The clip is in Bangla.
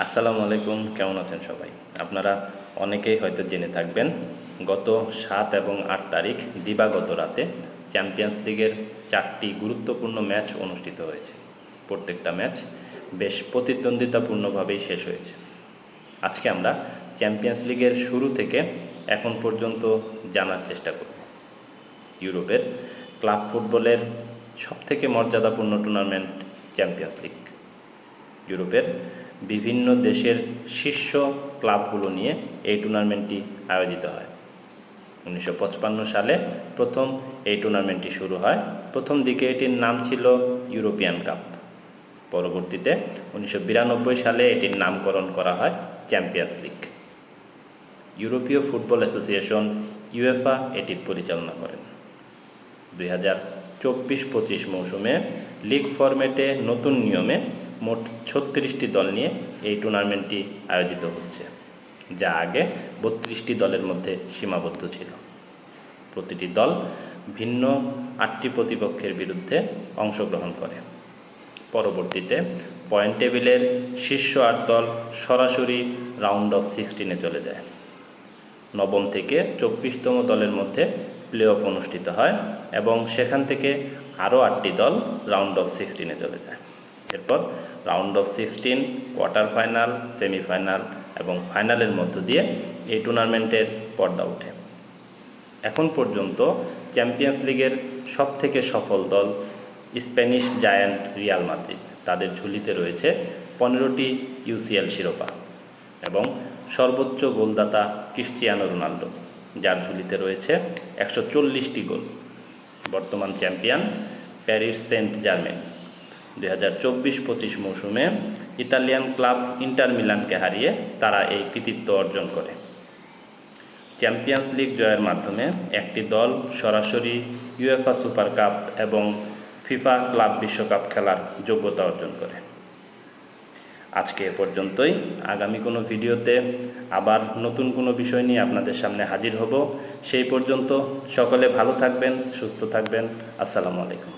আসসালামু আলাইকুম, কেমন আছেন সবাই? আপনারা অনেকেই হয়তো জেনে থাকবেন, গত ৭ এবং ৮ তারিখ দিবাগত রাতে চ্যাম্পিয়ন্স লিগের ৪টি গুরুত্বপূর্ণ ম্যাচ অনুষ্ঠিত হয়েছে। প্রত্যেকটা ম্যাচ বেশ প্রতিদ্বন্দ্বিতাপূর্ণভাবেই শেষ হয়েছে। আজকে আমরা চ্যাম্পিয়ন্স লিগের শুরু থেকে এখন পর্যন্ত জানার চেষ্টা করব। ইউরোপের ক্লাব ফুটবলের সবথেকে মর্যাদাপূর্ণ টুর্নামেন্ট চ্যাম্পিয়ন্স লিগ। ইউরোপের বিভিন্ন দেশের শীর্ষ ক্লাবগুলো নিয়ে এই টুর্নামেন্টটি আয়োজিত হয়। 1955 সালে প্রথম এই টুর্নামেন্টটি শুরু হয়। প্রথম দিকে এটির নাম ছিল ইউরোপিয়ান কাপ। পরবর্তীতে 1992 সালে এটির নামকরণ করা হয় চ্যাম্পিয়ন্স লিগ। ইউরোপীয় ফুটবল অ্যাসোসিয়েশন ইউএফা এটির পরিচালনা করেন। 2024-25 মৌসুমে লিগ ফরম্যাটে নতুন নিয়মে মোট 36টি দল নিয়ে এই টুর্নামেন্টটি আয়োজিত হচ্ছে, যা আগে 32টি দলের মধ্যে সীমাবদ্ধ ছিল। প্রতিটি দল ভিন্ন 8টি প্রতিপক্ষের বিরুদ্ধে অংশগ্রহণ করে। পরবর্তীতে পয়েন্ট টেবিলের শীর্ষ 8 দল সরাসরি রাউন্ড অফ 16-এ চলে যায়। নবম থেকে 24তম দলের মধ্যে প্লে অফ অনুষ্ঠিত হয় এবং সেখান থেকে আরও 8টি দল রাউন্ড অফ 16-এ চলে যায়। এরপর round of 16, quarter final, semifinal এবং ফাইনালের মধ্য দিয়ে এই টুর্নামেন্টের পর্দা ওঠে। এখন পর্যন্ত চ্যাম্পিয়ন্স লিগের সবথেকে সফল দল স্প্যানিশ জায়ান্ট রিয়াল মাদ্রিদ। তাদের ঝুলিতে রয়েছে 15টি ইউসিএল শিরোপা এবং সর্বোচ্চ গোলদাতা ক্রিস্টিয়ানো রোনাল্ডো, যার ঝুলিতে রয়েছে 140টি গোল। বর্তমান চ্যাম্পিয়ন প্যারিস সেন্ট জার্মেন। 2024-25 মৌসুমে ইতালিয়ান ক্লাব ইন্টার মিলানকে হারিয়ে তারা এই কৃতিত্ব অর্জন করে। চ্যাম্পিয়ন্স লিগ জয়ের মাধ্যমে একটি দল সরাসরি ইউএফা সুপার কাপ এবং ফিফা ক্লাব বিশ্বকাপ খেলার যোগ্যতা অর্জন করে। আজকে এ পর্যন্তই। আগামী কোনো ভিডিওতে আবার নতুন কোনো বিষয় নিয়ে আপনাদের সামনে হাজির হব। সেই পর্যন্ত সকলে ভালো থাকবেন, সুস্থ থাকবেন। আসসালামু আলাইকুম।